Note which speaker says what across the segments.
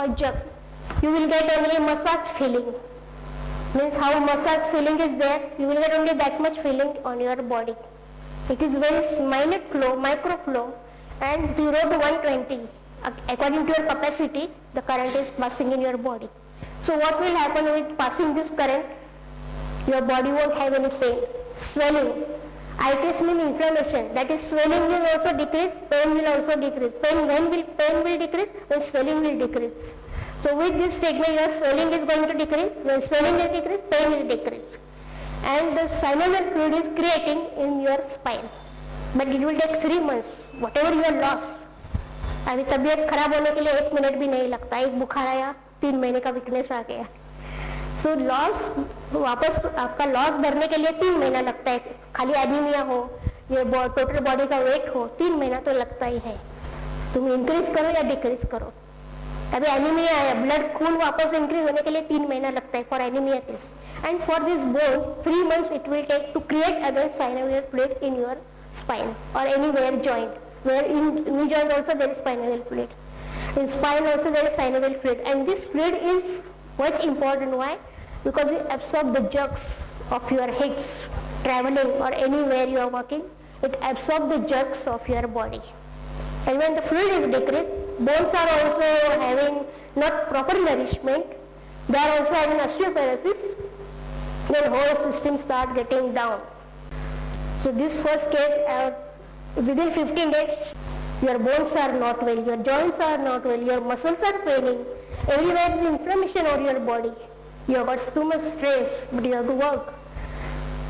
Speaker 1: or jug, you will get only massage feeling. Means how massage feeling is there, you will get only that much feeling on your body. It is very minute flow, micro flow, and 0 to 120. According to your capacity, the current is passing in your body. So what will happen with passing this current? Your body won't have any pain. Swelling. Itis means inflammation. That is, swelling will also decrease, pain will also decrease. Pain will decrease, when swelling will decrease. So with this treatment, your swelling is going to decrease. When swelling will decrease, pain will decrease. And the synovial fluid is creating in your spine. But it will take 3 months. Whatever your loss. अभी तबीयत खराब होने के लिए 1 minute भी नहीं लगता, एक बुखार आया 3 महीने का वीकनेस आ गया. सो लॉस वापस आपका लॉस भरने के लिए 3 महीना लगता है. खाली एनीमिया हो, ये टोटल बॉडी का वेट हो, 3 महीना तो लगता ही है. तुम इंक्रीज करो या डिक्रीज करो. अभी एनीमिया है, ब्लड खून वापस इंक्रीज होने के लिए 3 महीना लगता है for anaemia case. And for this bones 3 months it will take to create other synovial fluid in your spine or anywhere joint. Where in knee joint also there is synovial fluid. In spine also there is synovial fluid, and this fluid is much important. Why? Because it absorbs the jerks of your hips traveling or anywhere you are walking. It absorbs the jerks of your body. And when the fluid is decreased, bones are also having not proper nourishment. They are also having osteoporosis. Then whole system start getting down. So this first case, within 15 days, your bones are not well, your joints are not well, your muscles are paining, everywhere is inflammation on your body. You have got too much stress, but you have to work.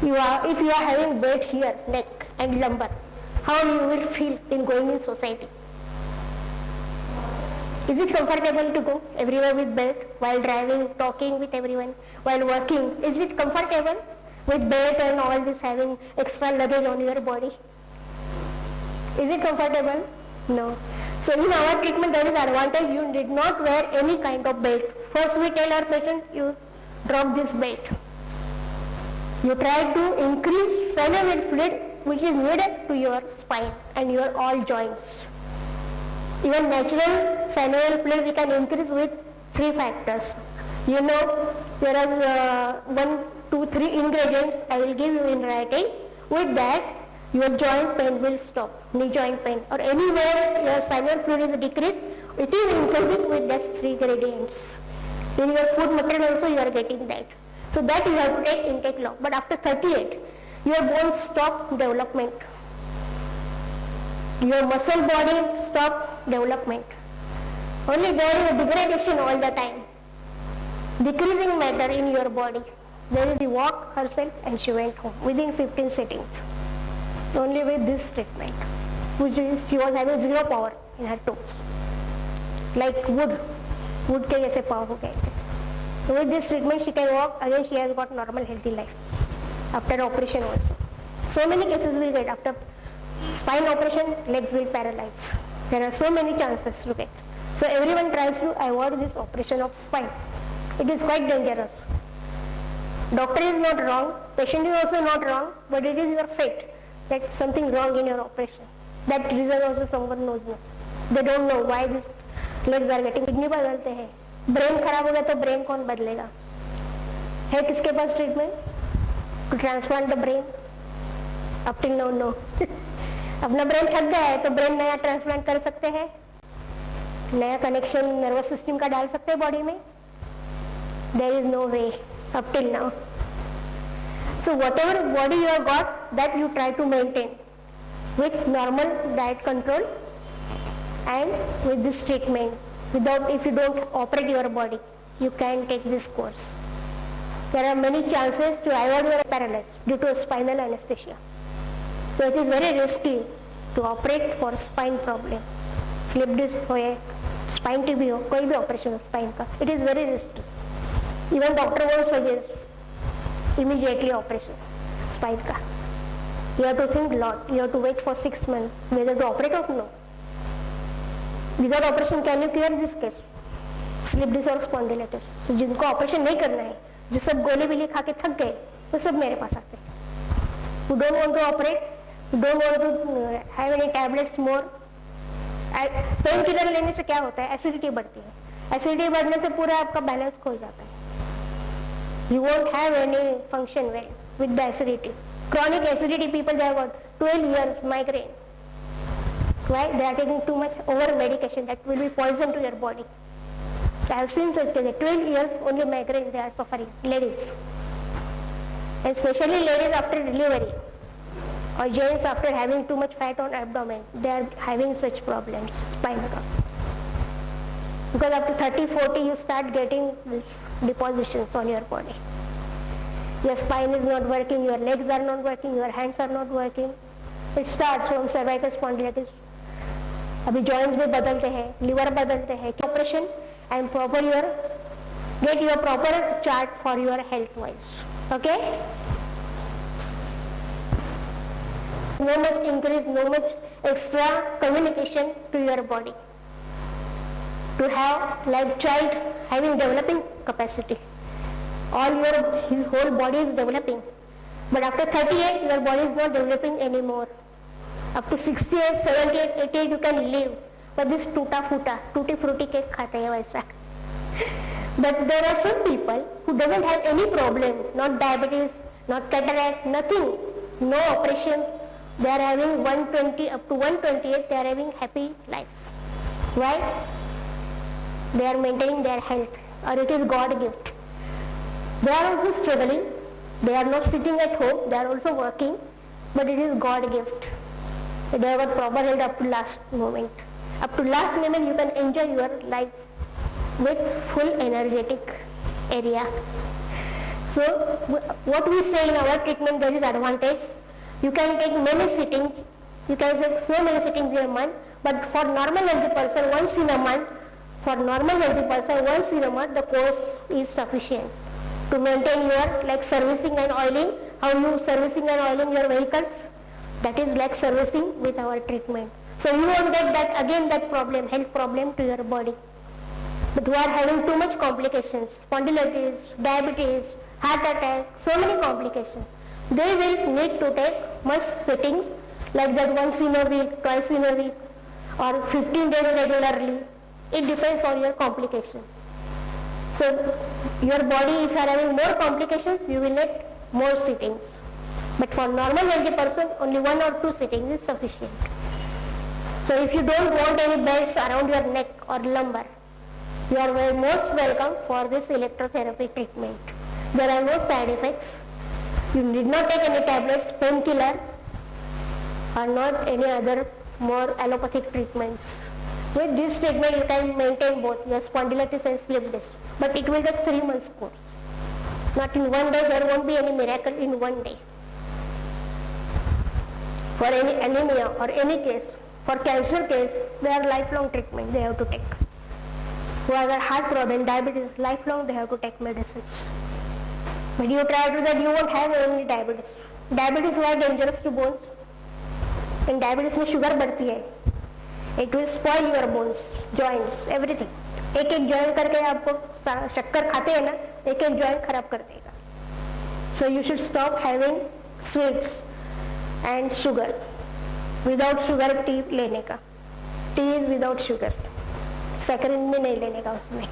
Speaker 1: If you are having weight here, neck and lumbar, how you will feel in going in society? Is it comfortable to go everywhere with belt, while driving, talking with everyone, while working? Is it comfortable with belt and all this, having extra luggage on your body? Is it comfortable? No. So in our treatment there is advantage, you did not wear any kind of belt. First we tell our patient, you drop this belt. You try to increase synovial fluid which is needed to your spine and your all joints. Even natural synovial fluid we can increase with 3 factors. You know, there are 1, 2, 3 ingredients I will give you in writing. With that, your joint pain will stop, knee joint pain, or anywhere your synovial fluid is decreased, it is increasing with these 3 ingredients. In your food material also you are getting that. So that you have to take intake long. But after 38, your bones stop development. Your muscle body stop development. Only there is a degradation all the time. Decreasing matter in your body. There is, she walked herself and she went home within 15 sittings. Only with this treatment, which is, she was having 0 power in her toes, like wood के जैसे power हो गए थे. So with this treatment she can walk again. She has got normal healthy life after operation also. So many cases will get after spine operation, legs will paralyze. There are so many chances to get. So everyone tries to avoid this operation of spine. It is quite dangerous. Doctor is not wrong, patient is also not wrong, but it is your fate that something wrong in your operation. That reason also someone knows not. They don't know why these legs are getting. Kidney बदलते हैं, brain खराब हो गया तो brain कौन बदलेगा? है किसके पास treatment to transplant the brain? Up till now no. अपना ब्रेन थक गया है तो ब्रेन नया ट्रांसप्लांट कर सकते हैं, नया कनेक्शन नर्वस सिस्टम का डाल सकते हैं बॉडी में? There is no way up till now. So whatever body you have got, that you try to maintain with normal diet control and with this treatment. Without, if you don't operate your body, you can take this course. There are many chances to avoid your paralysis due to spinal anesthesia. So it is very risky to operate for spine problem. Slip disc हो या spine TB हो, कोई भी operation हो spine का, it is very risky. Even doctor won't suggest immediately operation spine ka. You have to think lot. You have to wait for 6 months whether to operate or no. Without operation can you clear this case? Slip disc और spondylitis. So जिनको operation नहीं करना है, जो सब गोली बिली खा के थक गए, वो सब मेरे पास आते हैं. Who don't want to operate, who don't want to have any tablets more. Pain killer लेने से क्या होता है? एसिडिटी बढ़ती है. एसिडिटी बढ़ने से पूरा आपका बैलेंस खो जाता है. You won't have any function well with the acidity. Chronic acidity people, they have got 12 years migraine. Why? They are taking too much over medication that will be poison to your body. I have seen such cases. 12 years only migraine they are suffering, ladies. Especially ladies after delivery or gents after having too much fat on abdomen, they are having such problems, spinal cord. Because after 30, 40 you start getting these depositions on your body. Your spine is not working, your legs are not working, your hands are not working. It starts from cervical spondylitis. अभी joints भी बदलते हैं, liver बदलते हैं. Operation and proper your get your proper chart for your health wise. Okay? No much increase, no much extra communication to your body. To have like child having developing capacity. His whole body is developing. But after 38, your body is not developing anymore. Up to 68, 78, 88 you can live. But this tutti frutti cake khate hai waisa. But there are some people who doesn't have any problem, not diabetes, not cataract, nothing, no operation. They are having 120, up to 128, they are having happy life. Why? They are maintaining their health, or it is God gift. They are also struggling. They are not sitting at home. They are also working, but it is God gift. They have a proper health up to last moment. Up to last moment, you can enjoy your life with full energetic area. So, what we say in our treatment, there is advantage. You can take many sittings. You can take so many sittings in a month. But for normal healthy person, once in a month, the course is sufficient to maintain your like servicing and oiling. How you servicing and oiling your vehicles? That is like servicing with our treatment. So you won't get that again that problem, health problem to your body. But who are having too much complications, spondylitis, diabetes, heart attack, so many complications, they will need to take much sittings like that once in a week, twice in a week, or 15 days regularly. It depends on your complications. So your body, if you are having more complications, you will need more sittings. But for normal healthy person, only 1 or 2 sittings is sufficient. So if you don't want any belts around your neck or lumbar, you are very most welcome for this electrotherapy treatment. There are no side effects. You need not take any tablets, painkiller, or not any other more allopathic treatments. With this treatment, you can maintain both your spondylitis and slip disc, but it will take 3 months course. Not in one day, there won't be any miracle in one day. For any anemia or any case, for cancer case, they are lifelong treatment they have to take. Who has a heart problem, diabetes, lifelong they have to take medicines. But you try to that, you won't have any diabetes. Diabetes is very dangerous to bones. In diabetes में sugar बढ़ती है. It will spoil your bones, joints, everything. एक joint करके आपको शक्कर खाते हैं ना, एक joint खराब कर देगा. So you should stop having sweets and sugar. Without sugar tea लेने का. Tea is without sugar. Saccharin में नहीं लेने का उसमें.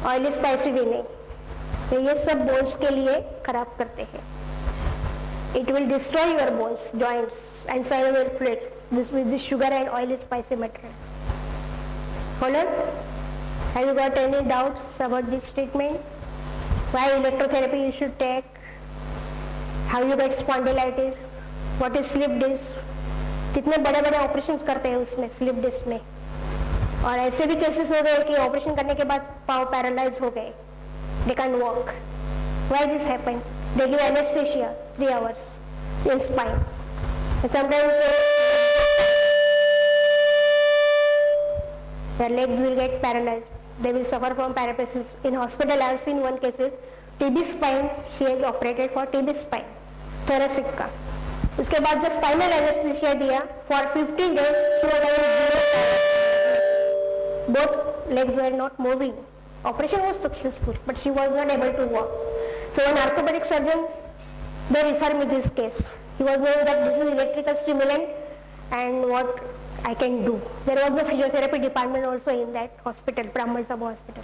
Speaker 1: Oily spicy भी नहीं. ये सब bones के लिए खराब करते हैं. It will destroy your bones, joints and synovial fluid with this sugar and oily spicy material. Hold on. Have you got any doubts about this treatment? Why electrotherapy you should take? How you get spondylitis? What is slip disc? कितने बड़े बड़े operations करते हैं उसमें slip disc में. और ऐसे भी केसेस हो गए कि ऑपरेशन करने के बाद पाँव पैरालाइज हो गए. They can't walk. Why this happened? They give anesthesia 3 hours in spine. And sometimes their legs will get paralyzed. They will suffer from paralysis. In hospital I have seen one case, TB spine, she has operated for TB spine, thoracic का. उसके बाद जब spinal anesthesia दिया, for 15 days she was having 0 paralysis. Both legs were not moving. Operation was successful, but she was not able to walk. So an orthopedic surgeon, they refer me this case. He was knowing that this is electrical stimulant and what I can do. There was no physiotherapy department also in that hospital, Brahman Sabha hospital.